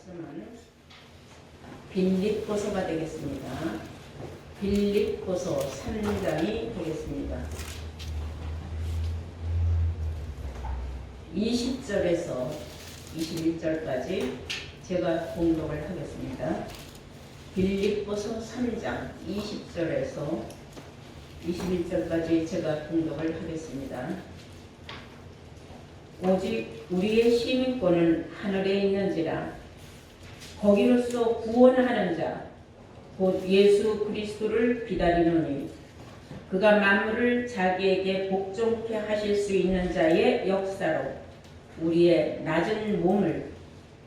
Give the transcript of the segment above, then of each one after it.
말씀은 빌립보서가 되겠습니다. 빌립보서 3장이 되겠습니다. 20절에서 21절까지 제가 공독을 하겠습니다. 빌립보서 3장 20절에서 21절까지 제가 공독을 하겠습니다. 오직 우리의 시민권은 하늘에 있는지라 거기로서 구원하는 자 곧 예수 그리스도를 기다리노니 그가 만물을 자기에게 복종케 하실 수 있는 자의 역사로 우리의 낮은 몸을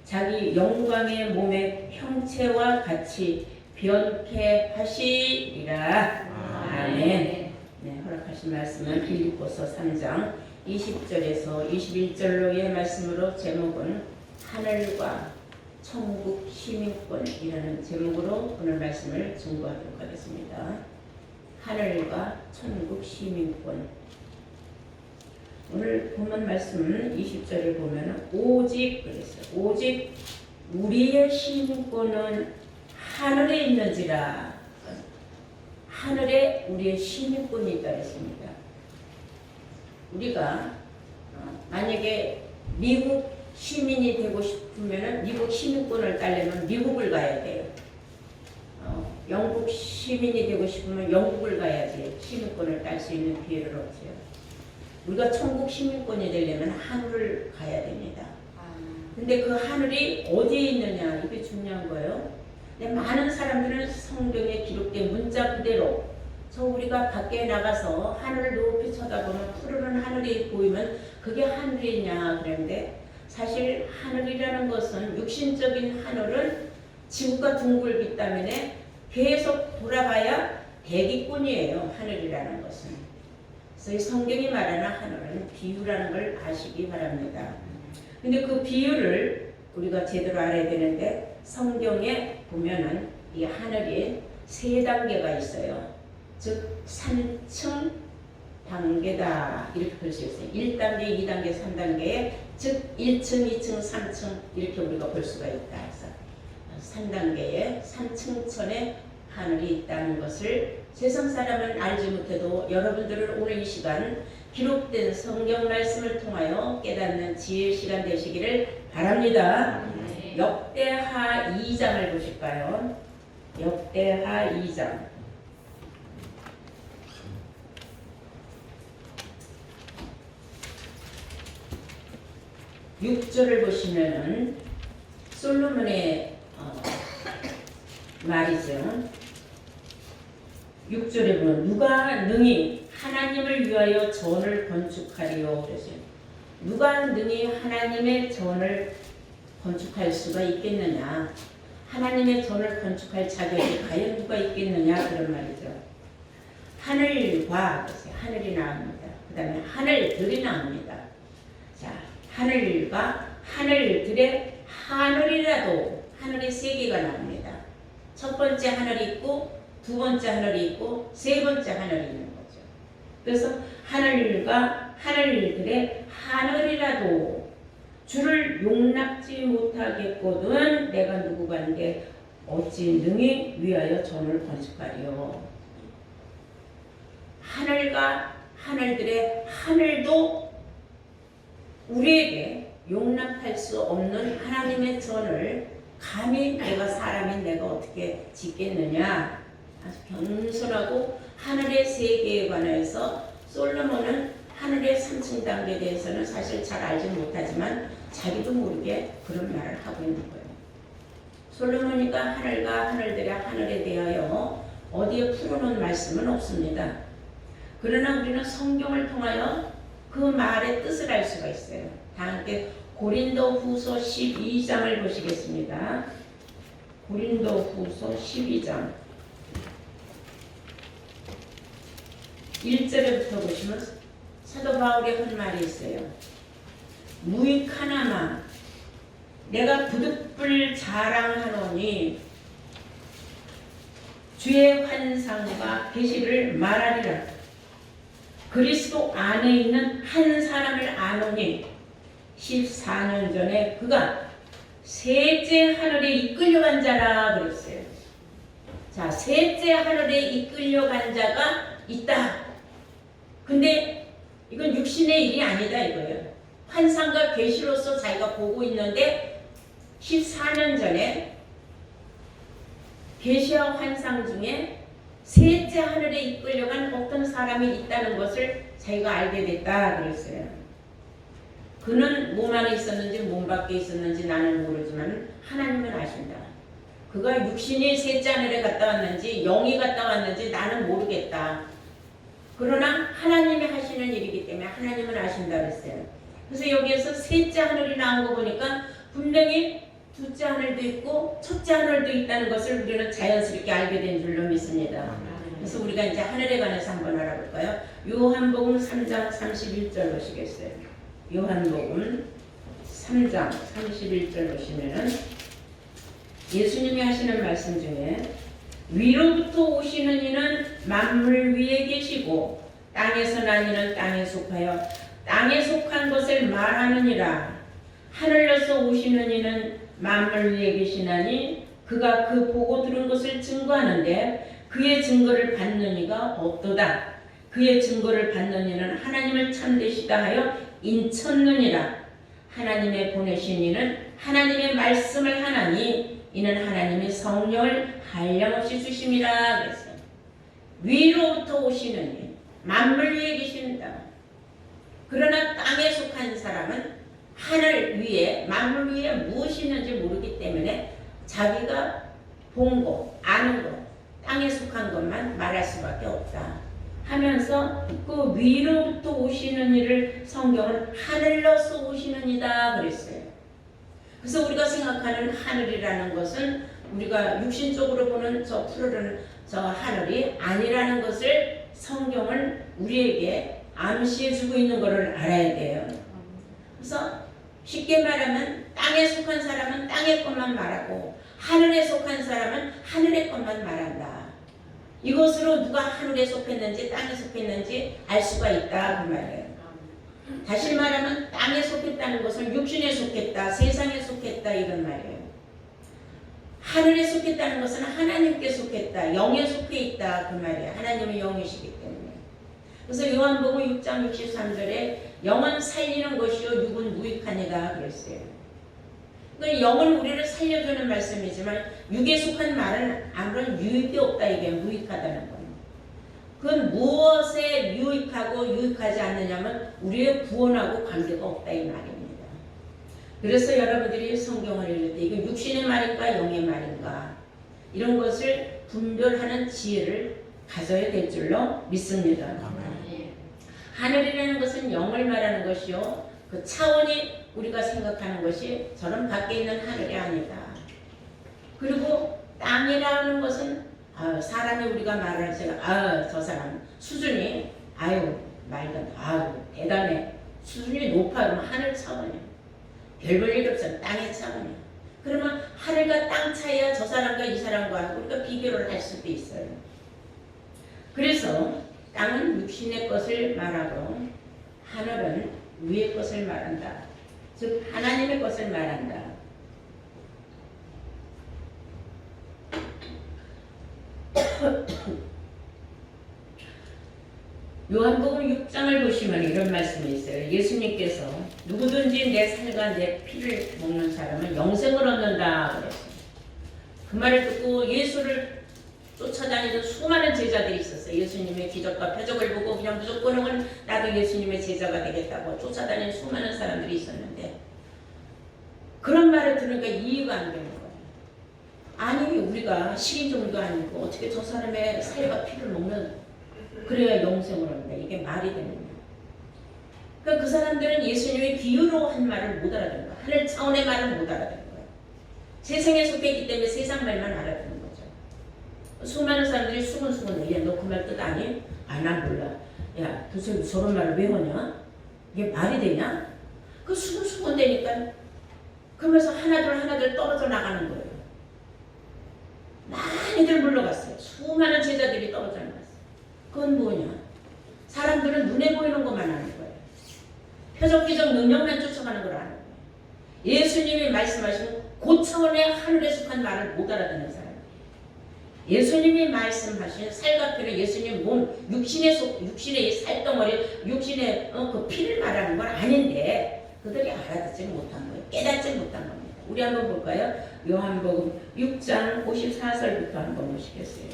자기 영광의 몸의 형체와 같이 변케 하시리라. 아멘. 네, 허락하신 말씀은 빌립보서 3장 20절에서 21절로의 말씀으로 제목은 하늘과 천국 시민권이라는 제목으로 오늘 말씀을 증거하도록 하겠습니다. 하늘과 천국 시민권. 오늘 본문 말씀 20절에 보면 오직 그랬어요. 오직 우리의 시민권은 하늘에 있는지라. 하늘에 우리의 시민권이 있다 했습니다. 우리가 만약에 미국 시민이 되고 싶으면 미국 시민권을 따려면 미국을 가야 돼요. 영국 시민이 되고 싶으면 영국을 가야지 시민권을 딸 수 있는 기회를 얻죠. 우리가 천국 시민권이 되려면 하늘을 가야 됩니다. 근데 그 하늘이 어디에 있느냐 이게 중요한 거예요. 근데 많은 사람들은 성경에 기록된 문자 그대로 저 우리가 밖에 나가서 하늘을 높이 쳐다보면 푸르른 하늘이 보이면 그게 하늘이냐 그랬는데 사실 하늘이라는 것은 육신적인 하늘은 지구가 둥글기 때문에 계속 돌아가야 대기권이에요. 하늘이라는 것은. 그래서 이 성경이 말하는 하늘은 비유라는 걸 아시기 바랍니다. 근데 그 비유를 우리가 제대로 알아야 되는데 성경에 보면은 이 하늘이 세 단계가 있어요. 즉 산층 단계다 이렇게 볼 수 있어요. 1단계, 2단계, 3단계에 즉 1층, 2층, 3층 이렇게 우리가 볼 수가 있다. 그래서 3단계에 3층천에 하늘이 있다는 것을 세상 사람은 알지 못해도 여러분들은 오늘 이 시간 기록된 성경 말씀을 통하여 깨닫는 지혜의 시간 되시기를 바랍니다. 역대하 2장을 보실까요? 역대하 2장 6절을 보시면은 솔로몬의 말이죠. 6절에 보면 누가 능히 하나님을 위하여 전을 건축하리요 그랬어요. 누가 능히 하나님의 전을 건축할 수가 있겠느냐. 하나님의 전을 건축할 자격이 과연 누가 있겠느냐 그런 말이죠. 하늘과 하늘이 나옵니다. 그 다음에 하늘들이 나옵니다. 자, 하늘과 하늘들의 하늘이라도 하늘이 세 개가 나옵니다. 첫 번째 하늘이 있고 두 번째 하늘이 있고 세 번째 하늘이 있는 거죠. 그래서 하늘과 하늘들의 하늘이라도 주를 용납지 못하겠거든 내가 누구간데 어찌 능히 위하여 전을 건축하리요. 하늘과 하늘들의 하늘도 우리에게 용납할 수 없는 하나님의 전을 감히 내가 사람인 내가 어떻게 짓겠느냐. 아주 겸손하고 하늘의 세계에 관해서 솔로몬은 하늘의 3층 단계에 대해서는 사실 잘 알지 못하지만 자기도 모르게 그런 말을 하고 있는 거예요. 솔로몬이가 하늘과 하늘들의 하늘에 대하여 어디에 풀어놓은 말씀은 없습니다. 그러나 우리는 성경을 통하여 그 말의 뜻을 알 수가 있어요. 다 함께 고린도후서 12장을 보시겠습니다. 고린도후서 12장 1절부터 보시면 사도 바울의 한 말이 있어요. 무익하나마 내가 부득불 자랑하노니 주의 환상과 계시를 말하리라. 그리스도 안에 있는 한 사람을 아노니 14년 전에 그가 셋째 하늘에 이끌려간 자라 그랬어요. 자, 셋째 하늘에 이끌려간 자가 있다. 근데 이건 육신의 일이 아니다 이거예요. 환상과 계시로서 자기가 보고 있는데 14년 전에 계시와 환상 중에 셋째 하늘에 이끌려간 어떤 사람이 있다는 것을 자기가 알게 됐다 그랬어요. 그는 몸 안에 있었는지 몸 밖에 있었는지 나는 모르지만 하나님은 아신다. 그가 육신이 셋째 하늘에 갔다 왔는지 영이 갔다 왔는지 나는 모르겠다. 그러나 하나님이 하시는 일이기 때문에 하나님은 아신다 그랬어요. 그래서 여기에서 셋째 하늘이 나온 거 보니까 분명히 둘째 하늘도 있고 첫째 하늘도 있다는 것을 우리는 자연스럽게 알게 된 줄로 믿습니다. 그래서 우리가 이제 하늘에 관해서 한번 알아볼까요? 요한복음 3장 31절 보시겠어요? 요한복음 3장 31절 보시면은 예수님이 하시는 말씀 중에 위로부터 오시는 이는 만물 위에 계시고 땅에서 난 이는 땅에 속하여 땅에 속한 것을 말하느니라. 하늘에서 오시는 이는 만물 위에 계시나니 그가 그 보고 들은 것을 증거하는데 그의 증거를 받는 이가 없도다. 그의 증거를 받는 이는 하나님을 참되시다 하여 인쳤느니라. 하나님의 보내신 이는 하나님의 말씀을 하나니 이는 하나님의 성령을 한량없이 주심이라 그랬어요. 위로부터 오시는 이 만물 위에 계십니다. 그러나 땅에 속한 사람은 하늘 위에 만물 위에 무엇이 있는지 모르기 때문에 자기가 본 것, 아는 것, 땅에 속한 것만 말할 수밖에 없다 하면서 그 위로부터 오시는 이를 성경은 하늘로서 오시는 이다 그랬어요. 그래서 우리가 생각하는 하늘이라는 것은 우리가 육신적으로 보는 저 푸르른 저 하늘이 아니라는 것을 성경을 우리에게 암시해 주고 있는 것을 알아야 돼요. 그래서 쉽게 말하면 땅에 속한 사람은 땅의 것만 말하고 하늘에 속한 사람은 하늘의 것만 말한다. 이것으로 누가 하늘에 속했는지 땅에 속했는지 알 수가 있다 그 말이에요. 다시 말하면 땅에 속했다는 것은 육신에 속했다, 세상에 속했다 이런 말이에요. 하늘에 속했다는 것은 하나님께 속했다, 영에 속해 있다 그 말이에요. 하나님은 영이시기 때문에. 그래서 요한복음 6장 63절에 영은 살리는 것이요 육은 무익하니라 그랬어요. 그러니까 영은 우리를 살려주는 말씀이지만 육에 속한 말은 아무런 유익이 없다 이게 무익하다는 거예요. 그건 무엇에 유익하고 유익하지 않느냐면 우리의 구원하고 관계가 없다 이 말입니다. 그래서 여러분들이 성경을 읽을 때 이거 육신의 말인가 영의 말인가 이런 것을 분별하는 지혜를 가져야 될 줄로 믿습니다. 하늘이라는 것은 영을 말하는 것이요 그 차원이 우리가 생각하는 것이 저런 밖에 있는 하늘이 아니다. 그리고 땅이라는 것은 사람이 우리가 말할 때 저 사람 수준이 아유 말도 아유 대단해 수준이 높아 그러면 하늘 차원이야. 별 볼 일 없어 땅의 차원이야. 그러면 하늘과 땅 차이야 저 사람과 이 사람과 우리가 비교를 할 수도 있어요. 그래서 땅은 육신의 것을 말하고 하늘은 위의 것을 말한다. 즉 하나님의 것을 말한다. 요한복음 6장을 보시면 이런 말씀이 있어요. 예수님께서 누구든지 내 살과 내 피를 먹는 사람은 영생을 얻는다 그랬어요. 그 말을 듣고 예수를 쫓아다니던 수많은 제자들이 있었어요. 예수님의 기적과 표적을 보고 그냥 무조건은 나도 예수님의 제자가 되겠다고 쫓아다니는 수많은 사람들이 있었는데 그런 말을 들으니까 이해가 안 되는 거예요. 아니 우리가 식인종도 아니고 어떻게 저 사람의 살과 피를 먹는 그래야 영생을 얻는다. 이게 말이 되느냐. 그러니까 그 사람들은 예수님의 비유로 한 말을 못 알아듣는 거예요. 하늘 차원의 말을 못 알아듣는 거예요. 세상에 속해 있기 때문에 세상 말만 알아듣는 거죠. 수많은 사람들이 수근수근 야 너 그 말 뜻 아니? 아 난 몰라. 야 도대체 저런 말을 왜 하냐? 이게 말이 되냐? 그 수근수근 되니까 그러면서 하나둘 떨어져 나가는 거예요. 많이들 물러갔어요. 수많은 제자들이 떨어져 나갔어요. 그건 뭐냐? 사람들은 눈에 보이는 것만 아는 거예요. 표적 기적 능력만 쫓아가는 걸 아는 거예요. 예수님이 말씀하신 그 차원의 하늘에 속한 말을 못 알아듣는 사람. 예수님이 말씀하신 살갑기는 예수님 몸, 육신의 살덩어리, 육신의 그 피를 말하는 건 아닌데 그들이 알아듣지 못한 거예요. 깨닫지 못한 겁니다. 우리 한번 볼까요? 요한복음 6장 54절부터 한번 보시겠어요.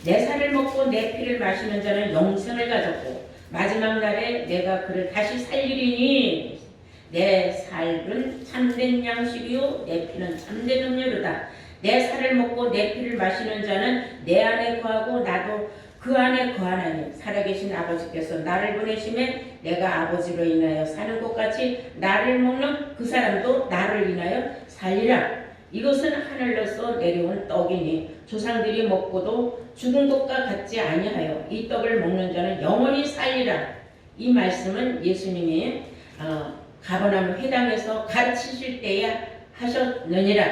내 살을 먹고 내 피를 마시는 자는 영생을 가졌고 마지막 날에 내가 그를 다시 살리리니 내 살은 참된 양식이요 내 피는 참된 음료로다. 내 살을 먹고 내 피를 마시는 자는 내 안에 거하고 나도 그 안에 거하나니 살아계신 아버지께서 나를 보내심에 내가 아버지로 인하여 사는 것 같이 나를 먹는 그 사람도 나를 인하여 살리라. 이것은 하늘로서 내려온 떡이니 조상들이 먹고도 죽은 것과 같지 아니하여 이 떡을 먹는 자는 영원히 살리라. 이 말씀은 예수님이 가버나움 회당에서 가르치실 때에 하셨느니라.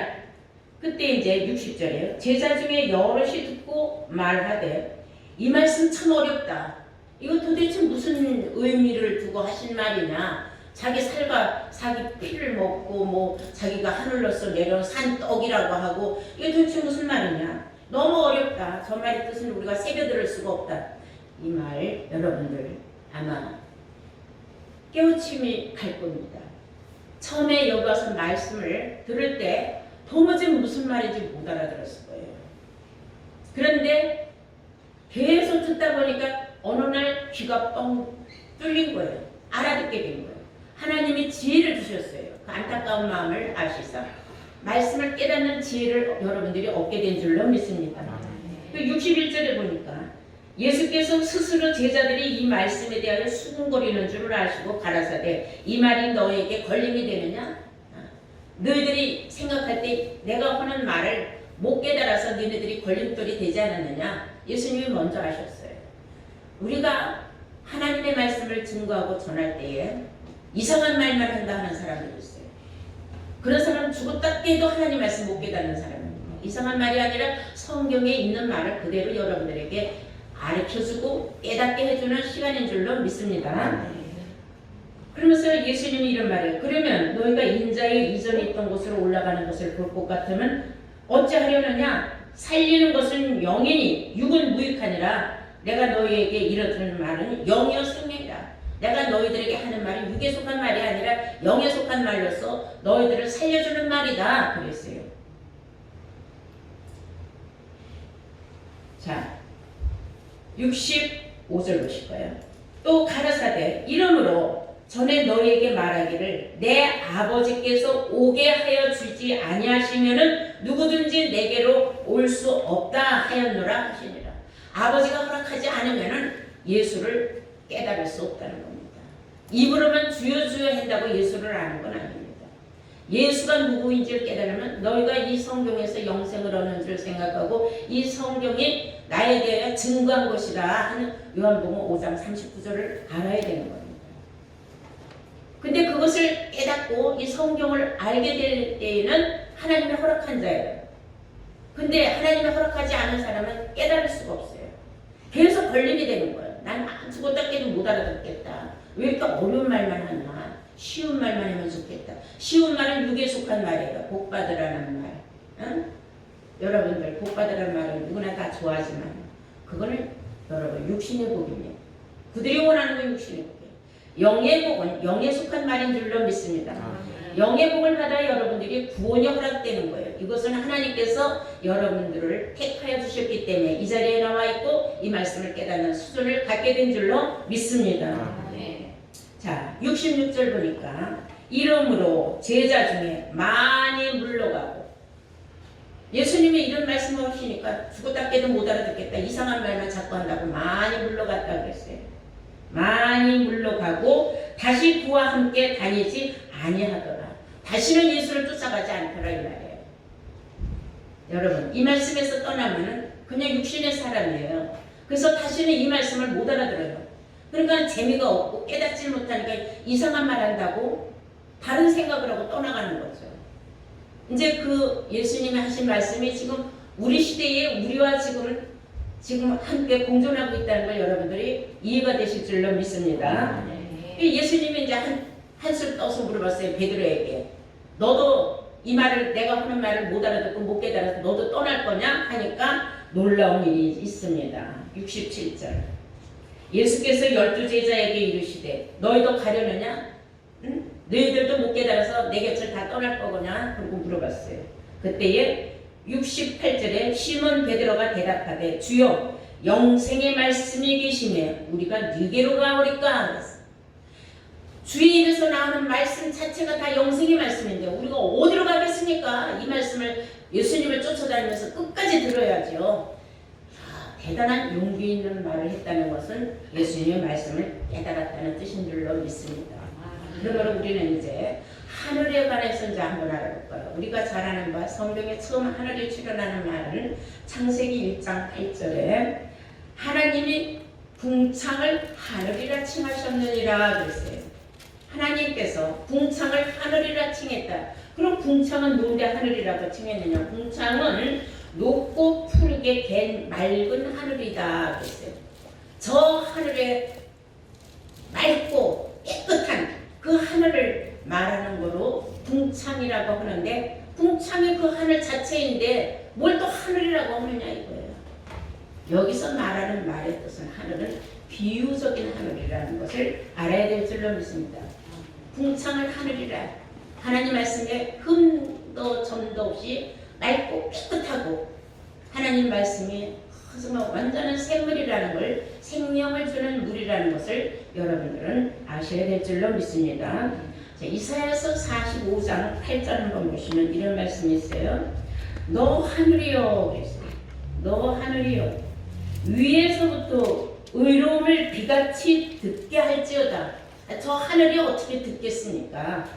그때 이제 60절이에요. 제자 중에 여럿이 듣고 말하되 이 말씀 참 어렵다. 이거 도대체 무슨 의미를 두고 하신 말이냐. 자기 살과 자기 피를 먹고 뭐 자기가 하늘로서 내려온 산 떡이라고 하고 이게 도대체 무슨 말이냐. 너무 어렵다. 저 말의 뜻은 우리가 새겨들을 수가 없다. 이 말 여러분들 아마 깨우침이 갈 겁니다. 처음에 여기 와서 말씀을 들을 때 도무지 무슨 말인지 못 알아들었을 거예요. 그런데 계속 듣다 보니까 어느 날 귀가 뻥 뚫린 거예요. 알아듣게 된 거예요. 하나님이 지혜를 주셨어요. 그 안타까운 마음을 아시사 말씀을 깨닫는 지혜를 여러분들이 얻게 된 줄로 믿습니다. 그 61절에 보니까 예수께서 스스로 제자들이 이 말씀에 대하여 수군거리는 줄을 아시고 가라사대 이 말이 너에게 걸림이 되느냐? 너희들이 생각할 때 내가 하는 말을 못 깨달아서 너희들이 걸림돌이 되지 않았느냐? 예수님이 먼저 하셨어요. 우리가 하나님의 말씀을 증거하고 전할 때에 이상한 말만 한다 하는 사람들이 있어요. 그런 사람은 죽었다 깨도 하나님 말씀 못 깨닫는 사람입니다. 이상한 말이 아니라 성경에 있는 말을 그대로 여러분들에게 가르쳐주고 깨닫게 해주는 시간인 줄로 믿습니다. 그러면서 예수님이 이런 말이에요. 그러면 너희가 인자의 이전에 있던 곳으로 올라가는 것을 볼 것 같으면 어찌하려느냐? 살리는 것은 영이니 육은 무익하니라. 내가 너희에게 이르는 말은 영이요 생명이라. 내가 너희들에게 하는 말은 육에 속한 말이 아니라 영에 속한 말로서 너희들을 살려주는 말이다. 그랬어요. 자, 65절 보실 거예요. 또 가라사대 이러므로 전에 너희에게 말하기를 내 아버지께서 오게 하여 주지 아니하시면은 누구든지 내게로 올 수 없다 하였노라 하시니라. 아버지가 허락하지 않으면은 예수를 깨달을 수 없다는 겁니다. 입으로만 주여 주여 한다고 예수를 아는 건 아닙니다. 예수가 누구인지를 깨달으면 너희가 이 성경에서 영생을 얻는 줄 생각하고 이 성경이 나에 대해 증거한 것이다 하는 요한복음 5장 39절을 알아야 되는 겁니다. 근데 그것을 깨닫고 이 성경을 알게 될 때에는 하나님의 허락한 자예요. 근데 하나님의 허락하지 않은 사람은 깨달을 수가 없어요. 계속 걸림이 되는 거예요. 난 죽었다 깨도 못 알아듣겠다. 왜 이렇게 어려운 말만 하나? 쉬운 말만 하면 좋겠다. 쉬운 말은 육에 속한 말이에요. 복받으라는 말. 응? 여러분들 복받으라는 말은 누구나 다 좋아하지만 그거는 여러분 육신의 복입니다. 그들이 원하는 건 육신의 복이에요. 영의 복은 영에 속한 말인 줄로 믿습니다. 영의 복을 받아 여러분들이 구원이 허락되는 거예요. 이것은 하나님께서 여러분들을 택하여 주셨기 때문에 이 자리에 나와 있고 이 말씀을 깨닫는 수준을 갖게 된 줄로 믿습니다. 자, 66절 보니까 이러므로 제자 중에 많이 물러가고 예수님이 이런 말씀을 하시니까 죽었다 깨도 못 알아듣겠다. 이상한 말만 자꾸 한다고 많이 물러갔다 그랬어요. 많이 물러가고 다시 그와 함께 다니지 아니하더라. 다시는 예수를 쫓아가지 않더라 이 말이에요. 여러분 이 말씀에서 떠나면은 그냥 육신의 사람이에요. 그래서 다시는 이 말씀을 못 알아들어요. 그러니까 재미가 없고 깨닫지 못하니까 이상한 말 한다고 다른 생각을 하고 떠나가는 거죠. 이제 그 예수님이 하신 말씀이 지금 우리 시대에 우리와 지금 함께 공존하고 있다는 걸 여러분들이 이해가 되실 줄로 믿습니다. 예수님이 이제 한술 떠서 물어봤어요. 베드로에게. 너도 이 말을 내가 하는 말을 못 알아듣고 못 깨달아서 너도 떠날 거냐? 하니까 놀라운 일이 있습니다. 67절. 예수께서 12제자에게 이르시되 너희도 가려느냐? 응? 너희들도 못 깨달아서 내 곁을 다 떠날 거냐? 그러고 물어봤어요. 그때에 68절에 시몬 베드로가 대답하되 주여 영생의 말씀이 계시네 우리가 네게로 가오리까? 주의 입에서 나오는 말씀 자체가 다 영생의 말씀인데 우리가 어디로 가겠습니까? 이 말씀을 예수님을 쫓아다니면서 끝까지 들어야죠. 대단한 용기 있는 말을 했다는 것은 예수님의 말씀을 깨달았다는 뜻인 줄로 믿습니다. 그러므로 우리는 이제 하늘에 관해서 이제 한번 알아볼까요? 우리가 잘 아는 바 성경에 처음 하늘이 출현하는 말은 창세기 1장 8절에 하나님이 궁창을 하늘이라 칭하셨느니라 그랬어요. 하나님께서 궁창을 하늘이라 칭했다. 그럼 궁창은 뭔데 하늘이라고 칭했느냐? 궁창은 높고 푸르게 갠 맑은 하늘이다 그랬어요. 저 하늘에 맑고 깨끗한 그 하늘을 말하는 거로 궁창이라고 하는데 궁창이 그 하늘 자체인데 뭘 또 하늘이라고 하느냐 이거예요. 여기서 말하는 말의 뜻은 하늘은 비유적인 하늘이라는 것을 알아야 될 줄로 믿습니다. 궁창을 하늘이라 하나님 말씀에 흠도 점도 없이 맑고 깨끗하고 하나님 말씀이 정말 완전한 샘물이라는 걸 생명을 주는 물이라는 것을 여러분들은 아셔야 될 줄로 믿습니다. 자, 이사야서 45장 8절 한번 보시면 이런 말씀이 있어요. 너 하늘이여 그랬어요. 너 하늘이여 위에서부터 의로움을 비같이 듣게 할지어다. 저 하늘이 어떻게 듣겠습니까?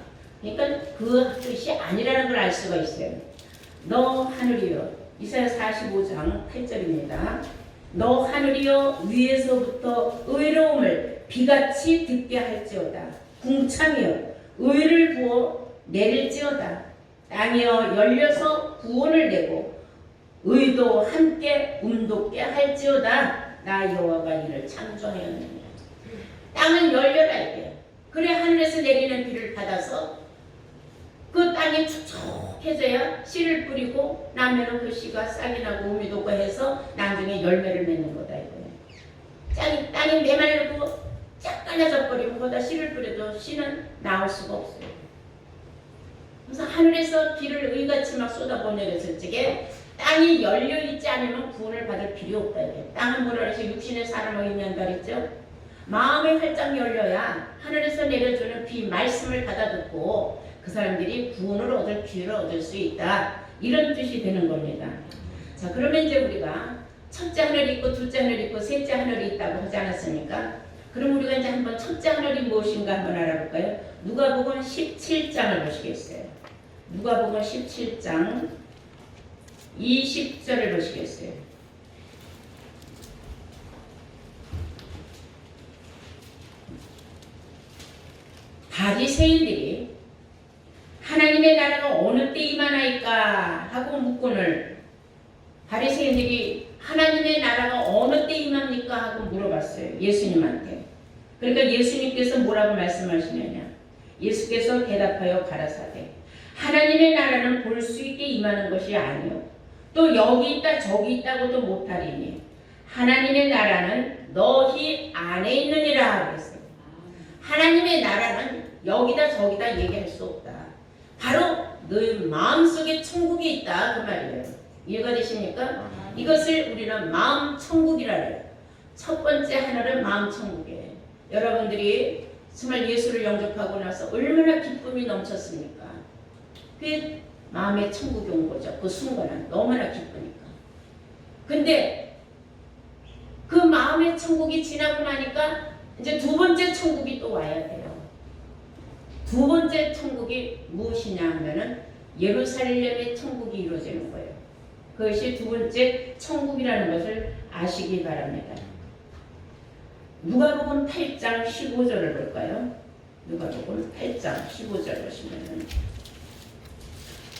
그러니까 그 뜻이 아니라는 걸 알 수가 있어요. 너 하늘이여 이사야 45장 8절입니다. 너 하늘이여 위에서부터 의로움을 비같이 듣게 할지어다. 궁창이여 의를 부어 내릴지어다. 땅이여 열려서 구원을 내고 의도 함께 움돋게 할지어다. 나 여호와가 이를 창조하였느니라. 땅은 열려라 이게. 그래 하늘에서 내리는 비를 받아서 그 땅이 촉촉해져야 씨를 뿌리고 나면은 그 씨가 싹이 나고 우미 돋고 해서 나중에 열매를 맺는 거다 이거예요. 땅이 메말르고 쫙 갈라져 버리면 거기다 씨를 뿌려도 씨는 나올 수가 없어요. 그래서 하늘에서 비를 의같이 막 쏟아보내렸을 적에 땅이 열려있지 않으면 구원을 받을 필요 없다 이거예요. 땅은 뭐라 해서 육신의 사람을 의미한다 그랬죠. 마음이 활짝 열려야 하늘에서 내려주는 비 말씀을 받아 듣고 그 사람들이 구원을 얻을 기회를 얻을 수 있다. 이런 뜻이 되는 겁니다. 자, 그러면 이제 우리가 첫째 하늘이 있고 둘째 하늘이 있고 셋째 하늘이 있다고 하지 않았습니까? 그럼 우리가 이제 한번 첫째 하늘이 무엇인가 한번 알아볼까요? 누가복음 17장을 보시겠어요. 누가복음 17장 20절을 보시겠어요. 바리새인들이 하나님의 나라가 어느 때 임하나이까 하고 묻고는 바리새인들이 하나님의 나라가 어느 때 임합니까 하고 물어봤어요. 예수님한테. 그러니까 예수님께서 뭐라고 말씀하시느냐. 예수께서 대답하여 가라사대 하나님의 나라는 볼 수 있게 임하는 것이 아니요 또 여기 있다 저기 있다고도 못하리니 하나님의 나라는 너희 안에 있느니라 그랬어요. 하나님의 나라는 여기다 저기다 얘기할 수 없다. 바로 너희 마음속에 천국이 있다 그 말이에요. 이해가 되십니까? 이것을 우리는 마음 천국이라 해요. 첫 번째 하나는 마음 천국이에요. 여러분들이 정말 예수를 영접하고 나서 얼마나 기쁨이 넘쳤습니까? 그게 마음의 천국이 온 거죠. 그 순간은 너무나 기쁘니까. 근데 그 마음의 천국이 지나고 나니까 이제 두 번째 천국이 또 와야 돼요. 두 번째 천국이 무엇이냐 하면은 예루살렘의 천국이 이루어지는 거예요. 그것이 두 번째 천국이라는 것을 아시기 바랍니다. 누가복음 8장 15절을 볼까요? 누가복음 8장 15절 보시면은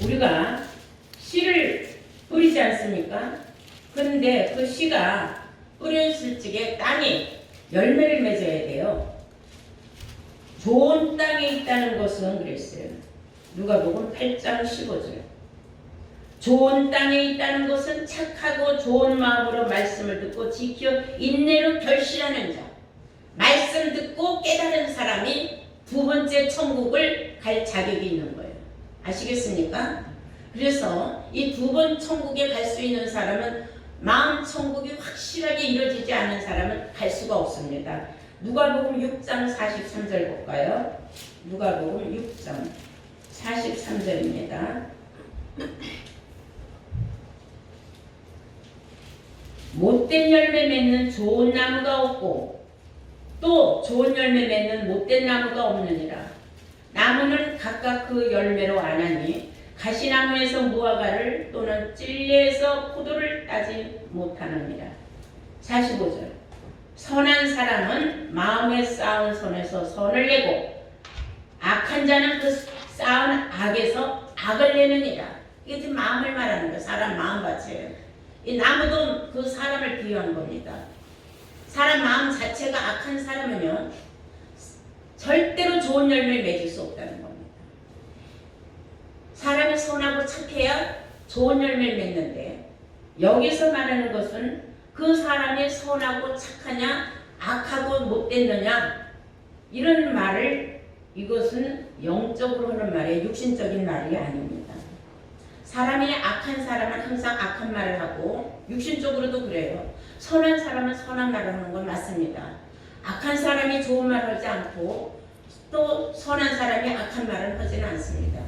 우리가 씨를 뿌리지 않습니까? 그런데 그 씨가 뿌렸을 적에 땅이 열매를 맺어야 돼요. 좋은 땅에 있다는 것은 그랬어요. 누가복음 8장 15절. 좋은 땅에 있다는 것은 착하고 좋은 마음으로 말씀을 듣고 지켜 인내로 결실하는 자. 말씀 듣고 깨달은 사람이 두 번째 천국을 갈 자격이 있는 거예요. 아시겠습니까? 그래서 이 두 번 천국에 갈 수 있는 사람은 마음 천국이 확실하게 이루어지지 않은 사람은 갈 수가 없습니다. 누가복음 6장 43절 볼까요? 누가복음 6장 43절입니다. 못된 열매 맺는 좋은 나무가 없고 또 좋은 열매 맺는 못된 나무가 없느니라. 나무는 각각 그 열매로 아나니 가시나무에서 무화과를 또는 찔레에서 포도를 따지 못하느니라. 45절. 선한 사람은 마음에 쌓은 선에서 선을 내고 악한 자는 그 쌓은 악에서 악을 내느니라. 이게 지금 마음을 말하는 거예요. 사람 마음밭이에요. 이 나무도 그 사람을 비유한 겁니다. 사람 마음 자체가 악한 사람은요, 절대로 좋은 열매를 맺을 수 없다는 겁니다. 사람이 선하고 착해야 좋은 열매를 맺는데, 여기서 말하는 것은 그 사람이 선하고 착하냐, 악하고 못됐느냐, 이런 말을, 이것은 영적으로 하는 말이에요. 육신적인 말이 아닙니다. 사람이 악한 사람은 항상 악한 말을 하고 육신적으로도 그래요. 선한 사람은 선한 말을 하는 건 맞습니다. 악한 사람이 좋은 말을 하지 않고 또 선한 사람이 악한 말을 하지는 않습니다.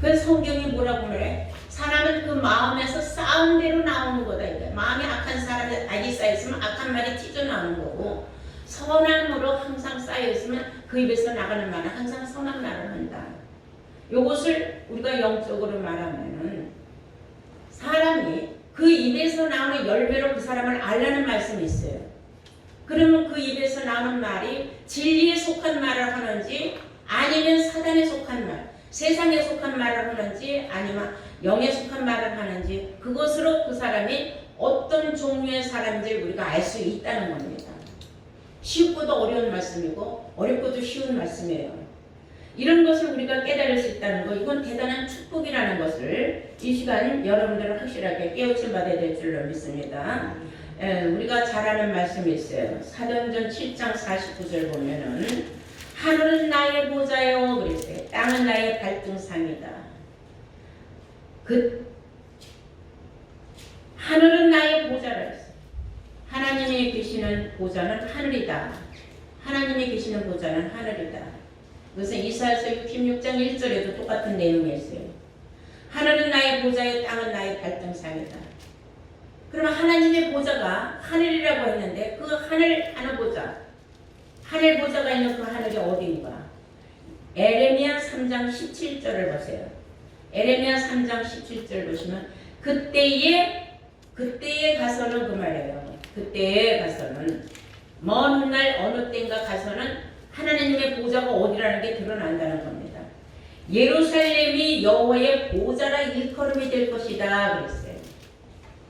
그래서 성경이 뭐라고 그래? 사람은 그 마음에서 쌓은 대로 나오는 거다. 그러니까 마음이 악한 사람이 악이 쌓여있으면 악한 말이 튀어나오는 거고, 선함으로 항상 쌓여있으면 그 입에서 나가는 말은 항상 선한 말을 한다. 요것을 우리가 영적으로 말하면은 사람이 그 입에서 나오는 열매로 그 사람을 알라는 말씀이 있어요. 그러면 그 입에서 나오는 말이 진리에 속한 말을 하는지 아니면 사단에 속한 말, 세상에 속한 말을 하는지 아니면 영에 속한 말을 하는지, 그것으로 그 사람이 어떤 종류의 사람인지 우리가 알 수 있다는 겁니다. 쉽고도 어려운 말씀이고 어렵고도 쉬운 말씀이에요. 이런 것을 우리가 깨달을 수 있다는 것, 이건 대단한 축복이라는 것을 이 시간 여러분들은 확실하게 깨우침 받아야 될 줄로 믿습니다. 우리가 잘 아는 말씀이 있어요. 사도행전 7장 49절 보면은 하늘은 나의 보좌요 그랬어요. 땅은 나의 발등상이다. 하늘은 나의 보좌라 했어요. 하나님이 계시는 보좌는 하늘이다. 하나님이 계시는 보좌는 하늘이다. 그것은 이사야서 66장 1절에도 똑같은 내용이 있어요. 하늘은 나의 보좌요 땅은 나의 발등상이다. 그러면 하나님의 보좌가 하늘이라고 했는데 그 하늘 보좌, 하늘 보좌가 있는 그 하늘이 어디인가? 에레미야 3장 17절을 보세요. 에레미야 3장 17절 보시면 그때에 가서는 그 말이에요. 그때에 가서는 먼 훗날 어느 때인가 가서는 하나님의 보좌가 어디라는 게 드러난다는 겁니다. 예루살렘이 여호와의 보좌라 일컬음이 될 것이다 그랬어요.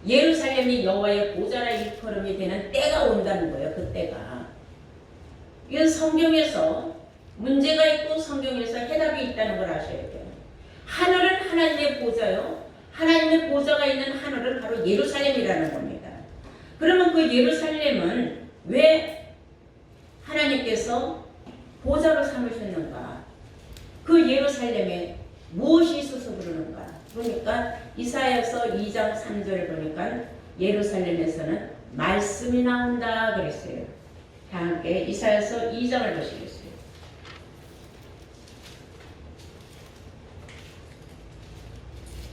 예루살렘이 여호와의 보좌라 일컬음이 되는 때가 온다는 거예요. 그 때가. 이건 성경에서 문제가 있고 성경에서 해답이 있다는 걸 아셔야 돼요. 하늘은 하나님의 보좌요. 하나님의 보좌가 있는 하늘은 바로 예루살렘이라는 겁니다. 그러면 그 예루살렘은 왜 하나님께서 보좌로 삼으셨는가? 그 예루살렘에 무엇이 있어서 그러는가? 그러니까 이사야서 2장 3절을 보니까 예루살렘에서는 말씀이 나온다 그랬어요. 다 함께 이사야서 2장을 보시겠어요?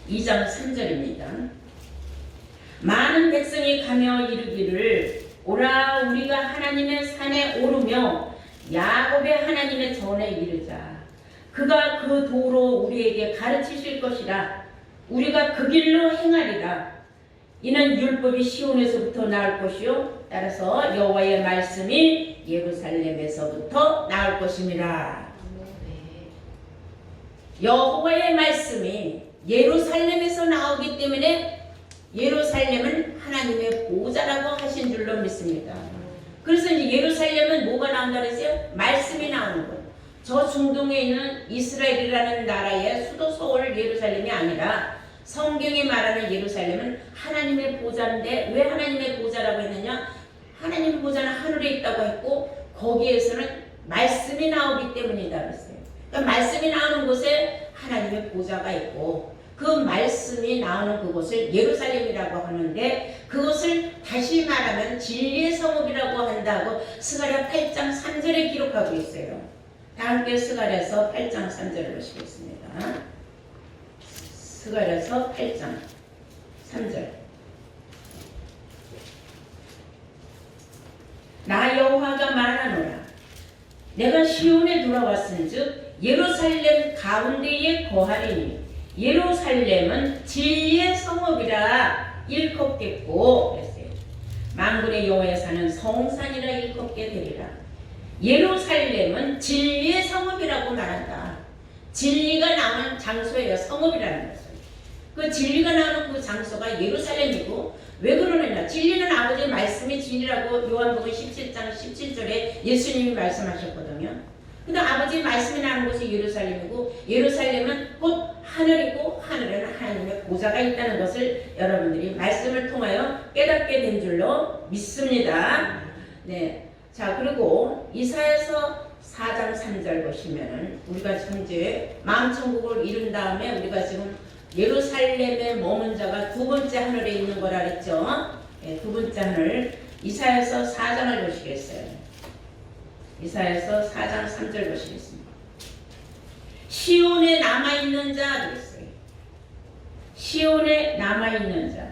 (2장 3절입니다) 많은 백성이 가며 이르기를 오라 우리가 하나님의 산에 오르며 야곱의 하나님의 전에 이르자. 그가 그 도로 우리에게 가르치실 것이라. 우리가 그 길로 행하리라. 이는 율법이 시온에서부터 나올 것이요 따라서 여호와의 말씀이 예루살렘에서부터 나올 것임이라. 여호와의 말씀이 예루살렘에서 나오기 때문에 예루살렘은 하나님의 보좌라고 하신 줄로 믿습니다. 그래서 이제 예루살렘은 뭐가 나온다 그랬어요? 말씀이 나오는 거예요. 저 중동에 있는 이스라엘이라는 나라의 수도 서울 예루살렘이 아니라 성경이 말하는 예루살렘은 하나님의 보좌인데 왜 하나님의 보좌라고 했느냐? 하나님의 보좌는 하늘에 있다고 했고 거기에서는 말씀이 나오기 때문이다 그랬어요. 그러니까 말씀이 나오는 곳에 하나님의 보좌가 있고 그 말씀이 나오는 그곳을 예루살렘이라고 하는데 그것을 다시 말하면 진리의 성읍이라고 한다고 스가랴 8장 3절에 기록하고 있어요. 다 함께 스가랴서 8장 3절을 보시겠습니다. 스가랴서 8장 3절. 나 여호와가 말하노라. 내가 시온에 돌아왔은즉 예루살렘 가운데에 거하리니 예루살렘은 진리의 성읍이라 일컫겠고 그랬어요. 만군의 여호와의 산은 성산이라 일컫게 되리라. 예루살렘은 진리의 성읍이라고 말한다. 진리가 나오는 장소예요. 성읍이라는 것은. 그 진리가 나오는 그 장소가 예루살렘이고 왜 그러느냐? 진리는 아버지의 말씀이 진리라고 요한복음 17장 17절에 예수님이 말씀하셨거든요. 근데 아버지의 말씀이 나오는 곳이 예루살렘이고 예루살렘은 곧 하늘이고 하늘에는 하나님의 보좌가 있다는 것을 여러분들이 말씀을 통하여 깨닫게 된 줄로 믿습니다. 네. 자, 그리고 이사야서 4장 3절 보시면은 우리가 현재 마음천국을 이룬 다음에 우리가 지금 예루살렘에 머문 자가 두 번째 하늘에 있는 거라 그랬죠. 네, 두 번째 하늘. 이사야서 4장을 보시겠어요. 이사야서 4장 3절 보시겠습니다. 시온에 남아있는 자 그랬어요. 시온에 남아있는 자,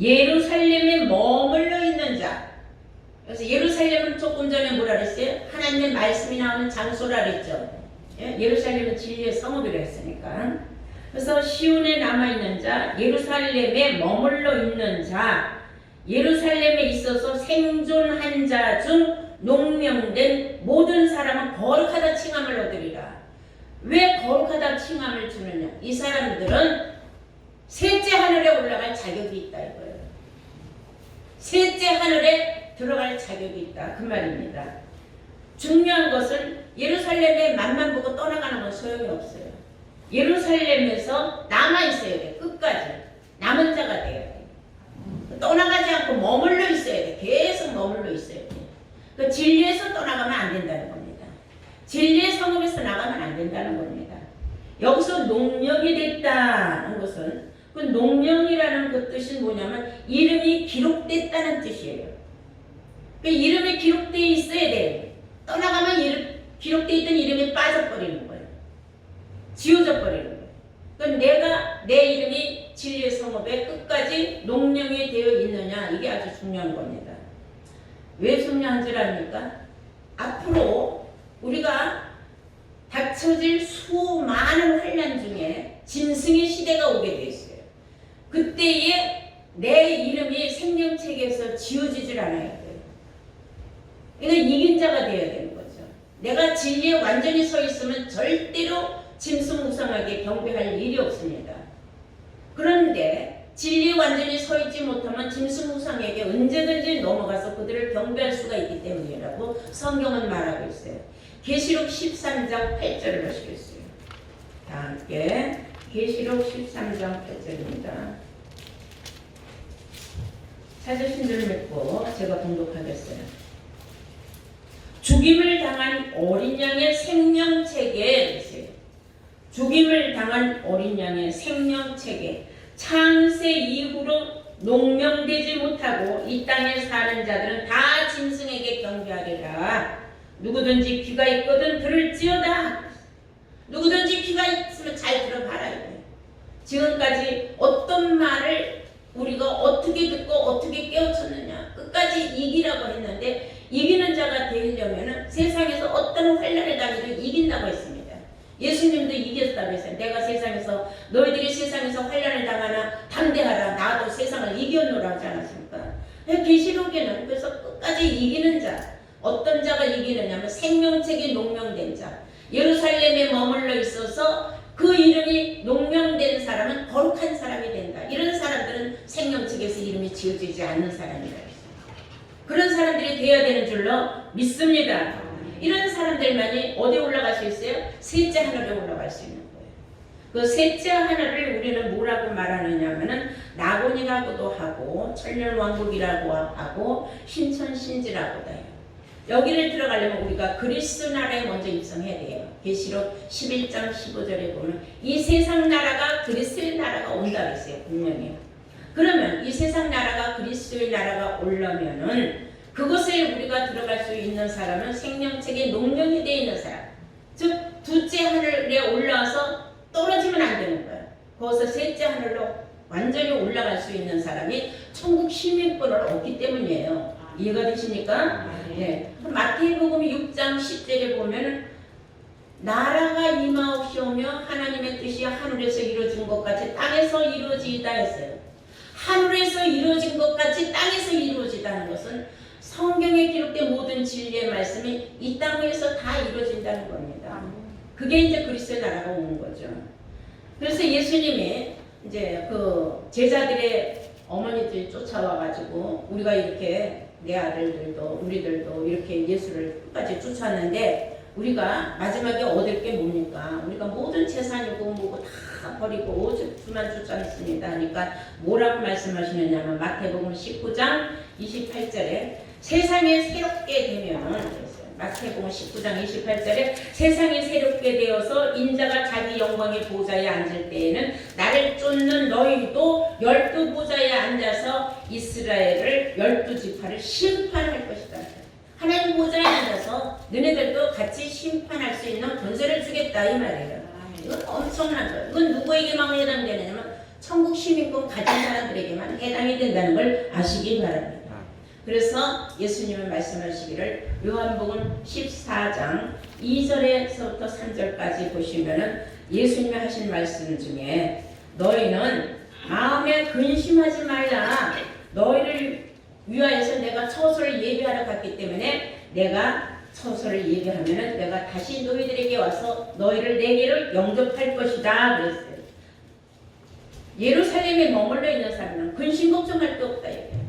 예루살렘에 머물러 있는 자. 그래서 예루살렘은 조금 전에 뭐라 그랬어요? 하나님의 말씀이 나오는 장소라 그랬죠. 예루살렘은 진리의 성읍이라 했으니까. 그래서 시온에 남아있는 자, 예루살렘에 머물러 있는 자, 예루살렘에 있어서 생존한 자 중 농명된 모든 사람은 거룩하다 칭함을 얻으리라. 왜 거룩하다 칭함을 주느냐? 이 사람들은 셋째 하늘에 올라갈 자격이 있다 이거예요. 셋째 하늘에 들어갈 자격이 있다 그 말입니다. 중요한 것은 예루살렘의 맛만 보고 떠나가는 건 소용이 없어요. 예루살렘에서 남아있어야 돼. 끝까지 남은 자가 돼야 돼. 떠나가지 않고 머물러 있어야 돼. 계속 머물러 있어야 돼. 그 진리에서 떠나가면 안 된다는 겁니다. 진리의 성읍에서 나가면 안 된다는 겁니다. 여기서 농령이 됐다는 것은 그 농령이라는 그 뜻이 뭐냐면 이름이 기록됐다는 뜻이에요. 그 이름이 기록되어 있어야 돼요. 떠나가면 기록되어 있던 이름이 빠져버리는 거예요. 지워져 버리는 거예요. 그러니까 내가 내 이름이 진리의 성읍에 끝까지 농령이 되어 있느냐 이게 아주 중요한 겁니다. 왜 중요한 줄 압니까? 앞으로 우리가 닥쳐질 수많은 환난 중에 짐승의 시대가 오게 돼 있어요. 그때에 내 이름이 생명책에서 지워지질 않아야 돼요. 그러니까 이긴 자가 되어야 되는 거죠. 내가 진리에 완전히 서 있으면 절대로 짐승무성하게 경배할 일이 없습니다. 그런데 진리에 완전히 서 있지 못하면 짐승무성에게 언제든지 넘어가서 그들을 경배할 수가 있기 때문이라고 성경은 말하고 있어요. 계시록 13장 8절을 보시겠어요. 다 함께 계시록 13장 8절입니다. 찾으신 줄 믿고 제가 봉독하겠어요. 죽임을 당한 어린 양의 생명책에 죽임을 당한 어린 양의 생명책에 창세 이후로 농명되지 못하고 이 땅에 사는 자들은 다 짐승에게 경배하리라. 누구든지 귀가 있거든 들을지어다. 누구든지 귀가 있으면 잘 들어봐라. 지금까지 어떤 말을 우리가 어떻게 듣고 어떻게 깨우쳤느냐. 끝까지 이기라고 했는데 이기는 자가 되려면 세상에서 어떤 환난을 당해도 이긴다고 했습니다. 예수님도 이겼다고 했어요. 내가 세상에서 너희들이 세상에서 환난을 당하나 담대하라. 나도 세상을 이겼노라 하지 않았습니까? 계시록에는 그래서 끝까지 이기는 자, 어떤 자가 이기느냐면 생명책이 농명된 자, 예루살렘에 머물러 있어서 그 이름이 농명된 사람은 거룩한 사람이 된다. 이런 사람들은 생명책에서 이름이 지어지지 않는 사람이다. 그런 사람들이 되어야 되는 줄로 믿습니다. 이런 사람들만이 어디 올라갈 수 있어요? 셋째 하늘에 올라갈 수 있는 거예요. 그 셋째 하늘을 우리는 뭐라고 말하느냐면은 낙원이라고도 하고 천년왕국이라고 하고 신천신지라고도 해요. 여기를 들어가려면 우리가 그리스 나라에 먼저 입성해야 돼요. 계시록 11장 15절에 보면 이 세상 나라가 그리스의 나라가 온다 그랬어요. 분명히. 그러면 이 세상 나라가 그리스의 나라가 오려면은 그곳에 우리가 들어갈 수 있는 사람은 생명책에 농명이 되어 있는 사람. 즉 둘째 하늘에 올라와서 떨어지면 안 되는 거예요. 거기서 셋째 하늘로 완전히 올라갈 수 있는 사람이 천국 시민권을 얻기 때문이에요. 이해가 되십니까? 네. 마태복음 6장 10절에 보면 나라가 임하옵시오며 하나님의 뜻이 하늘에서 이루어진 것 같이 땅에서 이루어지이다 했어요. 하늘에서 이루어진 것 같이 땅에서 이루어지다는 것은 성경에 기록된 모든 진리의 말씀이 이 땅에서 다 이루어진다는 겁니다. 그게 이제 그리스도의 나라가 오는 거죠. 그래서 예수님이 이제 그 제자들의 어머니들이 쫓아와가지고 우리가 이렇게 내 아들들도 우리들도 이렇게 예수를 끝까지 쫓았는데 우리가 마지막에 얻을 게 뭡니까? 우리가 모든 재산이고 뭐고 다 버리고 오직 주만 쫓았습니다. 하니까 뭐라고 말씀하시느냐면 마태복음 19장 28절에 세상에 새롭게 되면은 마태복음 19장 28절에 세상이 새롭게 되어서 인자가 자기 영광의 보좌에 앉을 때에는 나를 쫓는 너희도 12보좌에 앉아서 이스라엘을 12지파를 심판할 것이다. 하나님 보좌에 앉아서 너네들도 같이 심판할 수 있는 권세를 주겠다 이 말이에요. 이건 엄청난 거예요. 이건 누구에게만 해당되느냐면 천국 시민권 가진 사람들에게만 해당이 된다는 걸 아시기 바랍니다. 그래서 예수님은 말씀하시기를 요한복음 14장 2절에서부터 3절까지 보시면은 예수님이 하신 말씀 중에 너희는 마음에 근심하지 말라. 너희를 위하여서 내가 처소를 예비하러 갔기 때문에 내가 처소를 예비하면은 내가 다시 너희들에게 와서 너희를 내게로 영접할 것이다 그랬어요. 예루살렘에 머물러 있는 사람은 근심 걱정할 게 없다 이거예요.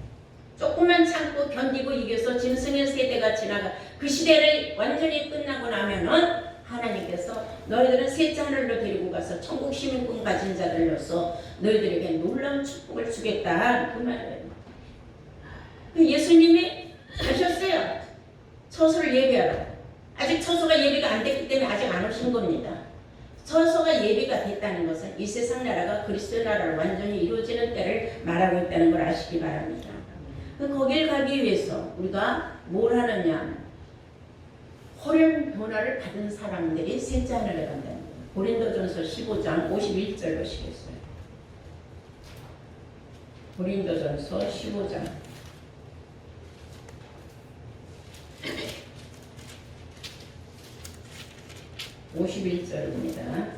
조금만 참고 견디고 이겨서 짐승의 세대가 지나가 그 시대를 완전히 끝나고 나면은 하나님께서 너희들은 셋째 하늘로 데리고 가서 천국 시민권 가진 자들로서 너희들에게 놀라운 축복을 주겠다 그 말이에요. 예수님이 하셨어요. 처소를 예비하라. 아직 처소가 예비가 안 됐기 때문에 아직 안 오신 겁니다. 처소가 예비가 됐다는 것은 이 세상 나라가 그리스도 나라로 완전히 이루어지는 때를 말하고 있다는 걸 아시기 바랍니다. 거길 가기 위해서 우리가 뭘 하느냐? 호련 변화를 받은 사람들이 셋째 하늘에 간다는 거예요. 고린도전서 15장 51절 보시겠어요? 고린도전서 15장 51절입니다.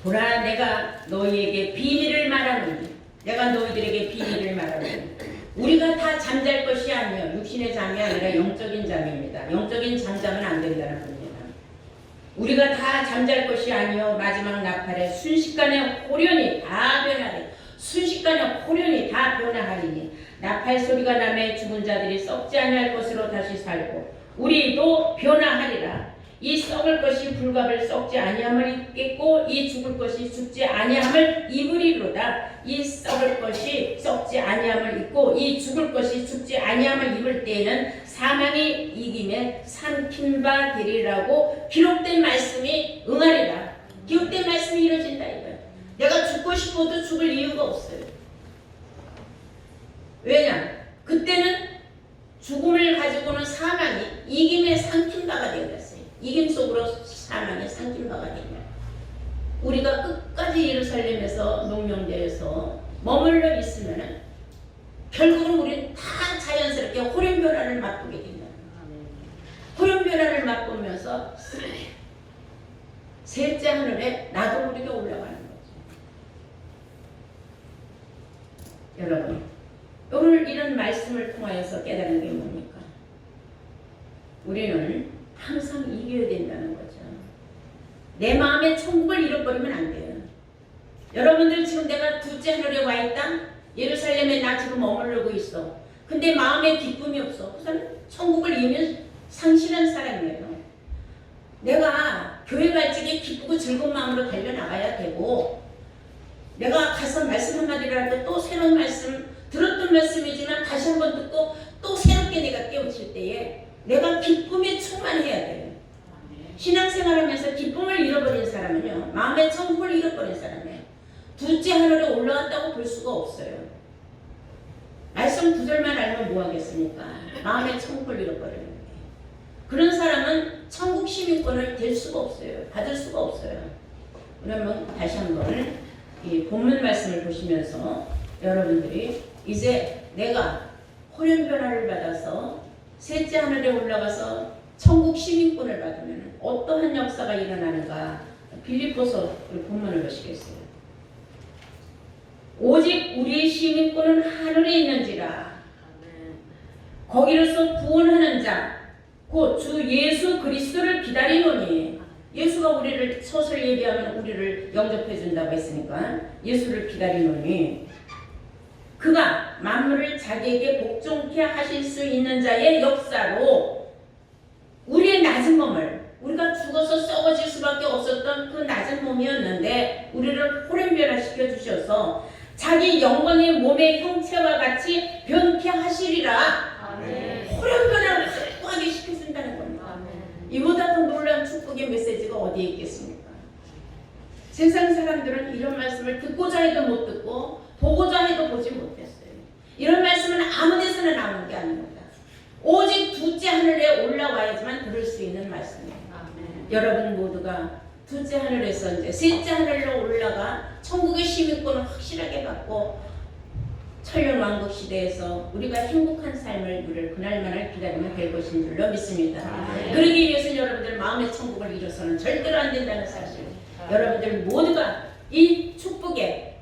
보라 내가 너희에게 비밀을 말하노니 내가 너희들에게 비밀을 말하노니 우리가 다 잠잘 것이 아니요 육신의 잠이 아니라 영적인 잠입니다. 영적인 잠자면 안 된다는 겁니다. 우리가 다 잠잘 것이 아니요 마지막 나팔에 순식간에 호련히 다 변하리. 순식간에 호련히 다 변화하리니 나팔 소리가 나매 죽은 자들이 썩지 아니할 것으로 다시 살고 우리도 변화하리라. 이 썩을 것이 불갑을 썩지 아니함을 입겠고 이 죽을 것이 죽지 아니함을 입으리로다. 이 썩을 것이 썩지 아니함을 입고 이 죽을 것이 죽지 아니함을 입을 때에는 사망이 이김에 삼킨 바 되리라고 기록된 말씀이 응하리라. 기록된 말씀이 이루어진다 이거야. 내가 죽고 싶어도 죽을 이유가 없어요. 왜냐? 그때는 죽음을 가지고는 사망이 이김에 삼킨 바가 되었어요. 이김 속으로 사망에 삼킨 바가 되면 우리가 끝까지 예루살렘에서 농명되어서 머물러 있으면은 결국은 우리는 다 자연스럽게 호련 변화를 맛보게 됩니다. 호련 변화를 맛보면서 셋째 하늘에 나도 모르게 올라가는 거죠. 여러분, 오늘 이런 말씀을 통하여서 깨달은 게 뭡니까? 우리는 항상 이겨야 된다는 거죠. 내 마음의 천국을 잃어버리면 안 돼요. 여러분들 지금 내가 둘째 하늘에 와 있다? 예루살렘에 나 지금 머무르고 있어. 근데 마음에 기쁨이 없어. 그래서 천국을 이미 상실한 사람이에요. 내가 교회 갈 적에 기쁘고 즐거운 마음으로 달려나가야 되고, 내가 가서 말씀 한마디라도 또 새로운 말씀, 들었던 말씀이지만 다시 한번 듣고 또 새롭게 내가 깨우칠 때에 내가 기쁨에 충만해야 돼요. 신앙생활하면서 기쁨을 잃어버린 사람은요, 마음의 천국을 잃어버린 사람이에요. 둘째 하늘에 올라왔다고 볼 수가 없어요. 말씀 9절만 알면 뭐 하겠습니까? 마음의 천국을 잃어버리는 거예요. 그런 사람은 천국 시민권을 될 수가 없어요. 받을 수가 없어요. 그러면 다시 한번 이 본문 말씀을 보시면서 여러분들이 이제 내가 호련 변화를 받아서 셋째 하늘에 올라가서 천국 시민권을 받으면 어떠한 역사가 일어나는가, 빌립보서 우리 본문을 보시겠어요. 오직 우리의 시민권은 하늘에 있는지라. 거기로서 구원하는 자 곧 주 예수 그리스도를 기다리노니. 예수가 우리를 소설 예비하면 우리를 영접해 준다고 했으니까 예수를 기다리노니 그가 만물을 자기에게 복종케 하실 수 있는 자의 역사로 우리의 낮은 몸을, 우리가 죽어서 썩어질 수밖에 없었던 그 낮은 몸이었는데 우리를 호련변화시켜 주셔서 자기 영광의 몸의 형체와 같이 변케 하시리라. 호련변화를 확고하게 시켜준다는 겁니다. 이보다 더 놀라운 축복의 메시지가 어디에 있겠습니까? 세상 사람들은 이런 말씀을 듣고자 해도 못 듣고 보고자 해도 보지 못했어요. 이런 말씀은 아무 데서나 나오는 게 아닙니다. 오직 둘째 하늘에 올라와야지만 들을 수 있는 말씀이에요. 여러분 모두가 둘째 하늘에서 이제 셋째 하늘로 올라가 천국의 시민권을 확실하게 받고 천년 왕국 시대에서 우리가 행복한 삶을 누릴 그날만을 기다리면 될 것인 줄로 믿습니다. 그러기 위해서 여러분들 마음의 천국을 이뤄서는 절대로 안 된다는 사실, 여러분들 모두가 이 축복에,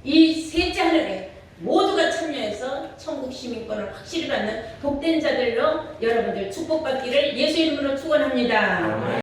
이 셋째 하늘에 모두가 참여해서 천국 시민권을 확실히 받는 복된 자들로 여러분들 축복받기를 예수 이름으로 축원합니다.